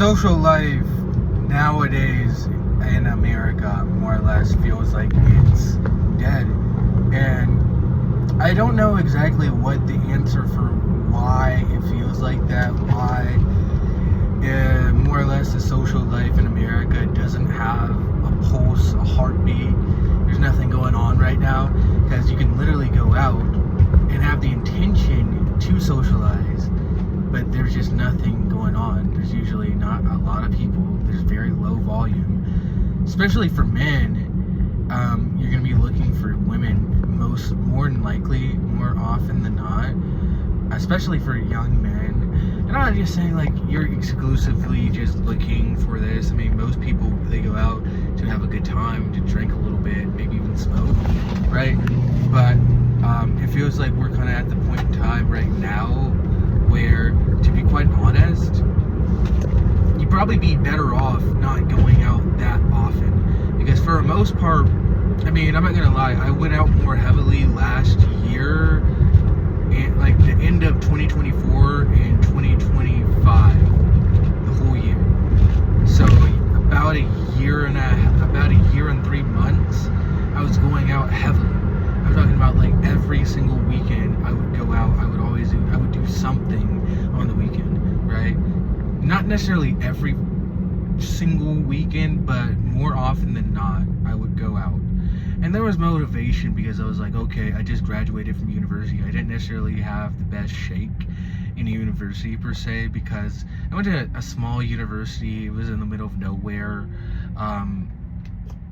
social life nowadays in America more or less feels like it's dead. And I don't know exactly what the answer for why it feels like that, why more or less the social life in America doesn't have a pulse, a heartbeat. There's nothing going on right now, because you can literally go out and have the intention to socialize, but there's just nothing going on. There's usually not a lot of people. There's very low volume, especially for men. You're going to be looking for women more than likely, more often than not, especially for young men. And I'm not just saying like you're exclusively just looking for this. I mean, most people, they go out to have a good time, to drink a little bit, maybe even smoke, right? But it feels like we're kind of at the point in time right now where, to be quite honest, you'd probably be better off not going out that often. Because for the most part, I mean, I'm not gonna lie, I went out more heavily last year, and like the end of 2024 and 2025, the whole year. So about a year and 3 months, I was going out heavily. I'm talking about like every single weekend I would go out. I would do something on the weekend, right? Not necessarily every single weekend, but more often than not, I would go out. And there was motivation because I was like, okay, I just graduated from university. I didn't necessarily have the best shake in university per se, because I went to a small university. It was in the middle of nowhere.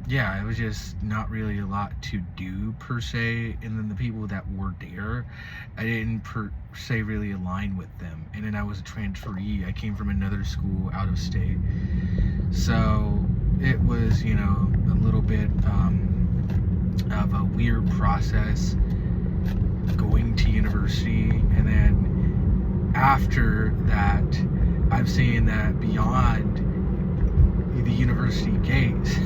Yeah, it was just not really a lot to do per se. And then the people that were there, I didn't per se really align with them. And then I was a transferee. I came from another school out of state. So it was, you know, a little bit of a weird process going to university. And then after that, I've seen that beyond the university gates,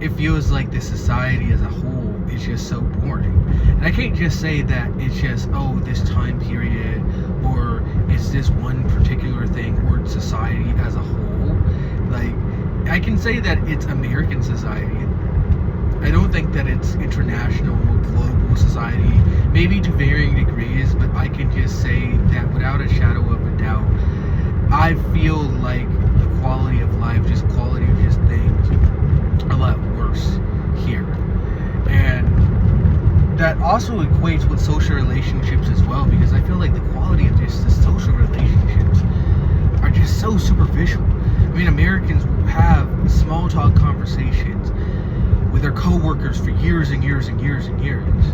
it feels like the society as a whole is just so boring. And I can't just say that it's just, oh, this time period, or it's this one particular thing, or it's society as a whole. Like, I can say that it's American society. I don't think that it's international, global society, maybe to varying degrees, but I can just say that without a shadow of a doubt, I feel like the quality of life, just quality of just things, a lot worse here. And that also equates with social relationships as well, because I feel like the quality of just the social relationships are just so superficial. I mean, Americans will have small talk conversations with their coworkers for years and years and years and years,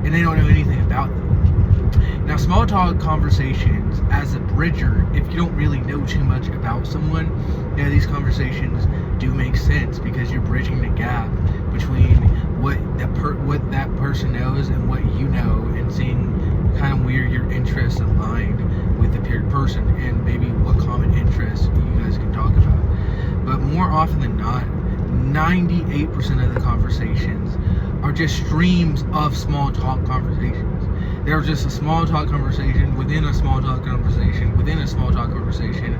and they don't know anything about them. Now, small talk conversations, as a bridger, if you don't really know too much about someone, yeah, these conversations do make sense, because you're bridging the gap between what that person knows and what you know, and seeing kind of where your interests align with the person, and maybe what common interests you guys can talk about. But more often than not, 98% of the conversations are just streams of small talk conversations. They're just a small talk conversation within a small talk conversation within a small talk conversation.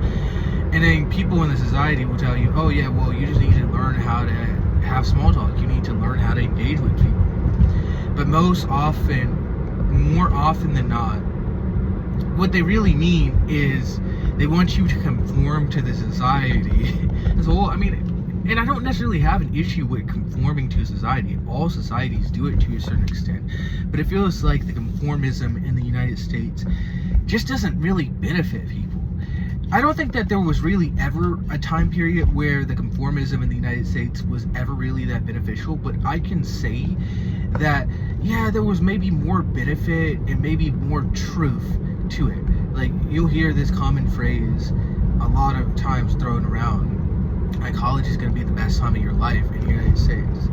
And then people in the society will tell you, oh yeah, well, you just need to learn how to have small talk. You need to learn how to engage with people. But more often than not, what they really mean is they want you to conform to the society as a whole. I mean, and I don't necessarily have an issue with conforming to society. All societies do it to a certain extent. But it feels like the conformism in the United States just doesn't really benefit people. I don't think that there was really ever a time period where the conformism in the United States was ever really that beneficial. But I can say that, yeah, there was maybe more benefit and maybe more truth to it. Like, you'll hear this common phrase a lot of times thrown around. Like, college is going to be the best time of your life in the United States.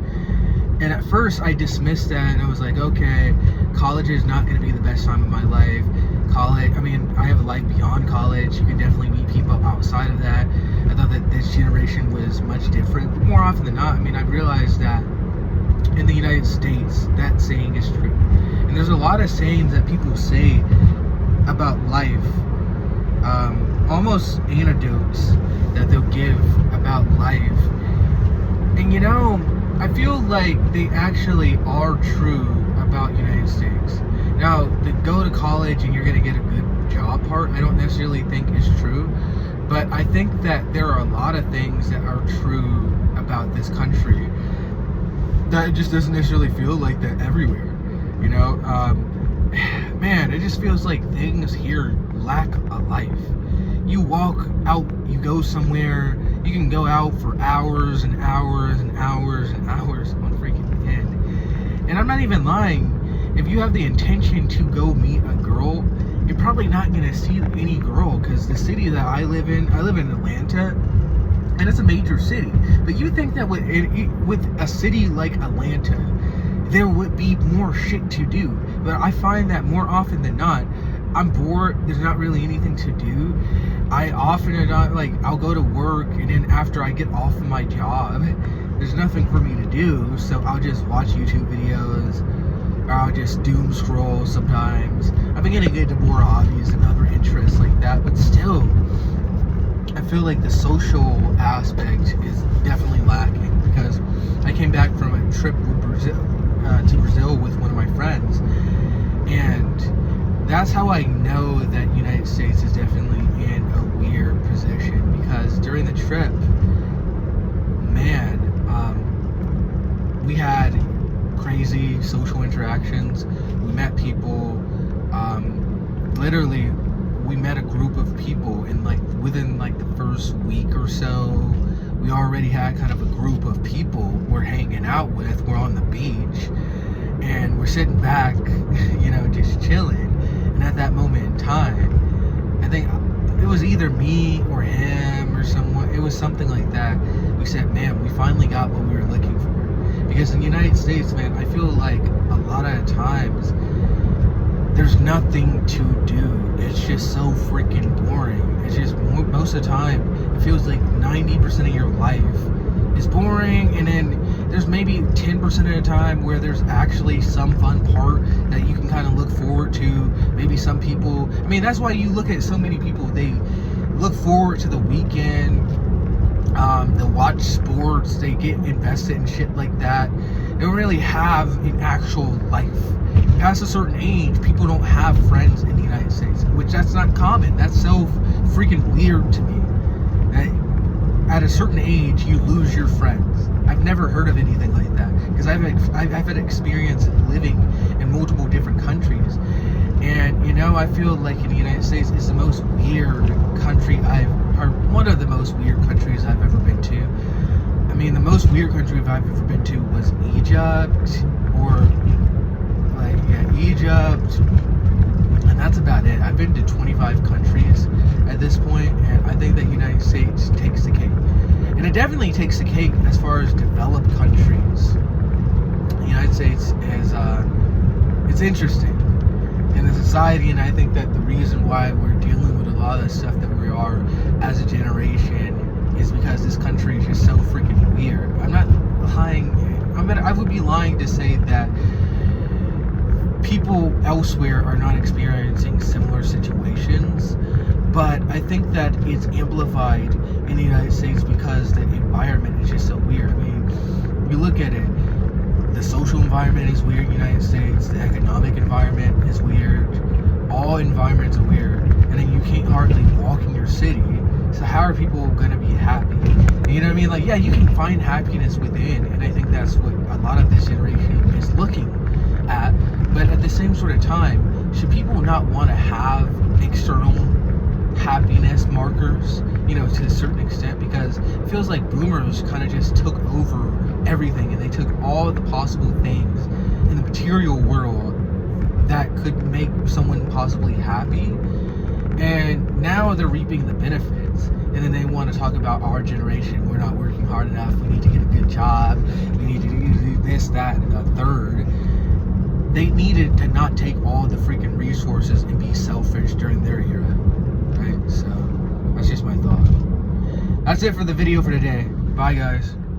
And at first I dismissed that, and I was like, okay, college is not going to be the best time of my life. College, I mean, I have a life beyond college. You can definitely meet people outside of that. I thought that this generation was much different. But more often than not, I mean, I realized that in the United States, that saying is true. And there's a lot of sayings that people say about life almost anecdotes that they'll give about life. And you know, I feel like they actually are true about United States. Now, the go to college and you're going to get a good job part, I don't necessarily think is true. But I think that there are a lot of things that are true about this country that it just doesn't necessarily feel like that everywhere. You know, man, it just feels like things here lack a life. You walk out, you go somewhere, you can go out for hours and hours and hours and hours on freaking end. And I'm not even lying. If you have the intention to go meet a girl, you're probably not going to see any girl, because the city that I live in Atlanta, and it's a major city. But you think that with a city like Atlanta, there would be more shit to do. But I find that more often than not, I'm bored, there's not really anything to do. I often are not, like, I'll go to work, and then after I get off of my job, there's nothing for me to do, so I'll just watch YouTube videos, or I'll just doom scroll sometimes. I'm beginning to get into more hobbies and other interests like that, but still, I feel like the social aspect is definitely lacking, because I came back from a trip to Brazil with one of my friends, and that's how I know that United States is definitely in a weird position, because during the trip, man, we had crazy social interactions. We met people, literally we met a group of people in within the first week or so. We already had kind of a group of people we're hanging out with. We're on the beach and we're sitting back, you know, just chilling. And at that moment in time, I think it was either me or him or someone, it was something like that. We said, man, we finally got what we were looking for. Because in the United States, man, I feel like a lot of times there's nothing to do. It's just so freaking boring. It's just, most of the time, it feels like 90% of your life is boring, and then there's maybe 10% of the time where there's actually some fun part that you can kind of look forward to. Maybe some people, I mean, that's why you look at so many people, they look forward to the weekend, they'll watch sports, they get invested in shit like that. They don't really have an actual life. Past a certain age, people don't have friends in the United States, which that's not common. That's so freaking weird to me. At a certain age, you lose your friends. I've never heard of anything like that, because I've had experience living in multiple different countries, and you know, I feel like in the United States is the most weird country or one of the most weird countries I've ever been to. I mean, the most weird country I've ever been to was Egypt, or Egypt, and that's about it. I've been to 25 countries at this point, and I think that United States takes the cake. And it definitely takes the cake as far as developed countries. The United States is, it's interesting in the society, and I think that the reason why we're dealing with a lot of the stuff that we are as a generation is because this country is just so freaking weird. I'm not lying. I would be lying to say that people elsewhere are not experiencing similar situations, but I think that it's amplified in the United States because the environment is just so weird. I mean, you look at it, the social environment is weird in the United States, the economic environment is weird, all environments are weird, and then you can't hardly walk in your city, so how are people gonna be happy? You know what I mean? Like, yeah, you can find happiness within, and I think that's what a lot of this generation is looking at. But at the same sort of time, should people not want to have external happiness markers, you know, to a certain extent? Because it feels like boomers kind of just took over everything, and they took all the possible things in the material world that could make someone possibly happy, and now they're reaping the benefits. And then they want to talk about our generation, we're not working hard enough, we need to get a good job, we need to do this, that, and the third. They needed to not take all the freaking resources and be selfish during their era, right? So that's just my thought. That's it for the video for today. Bye, guys.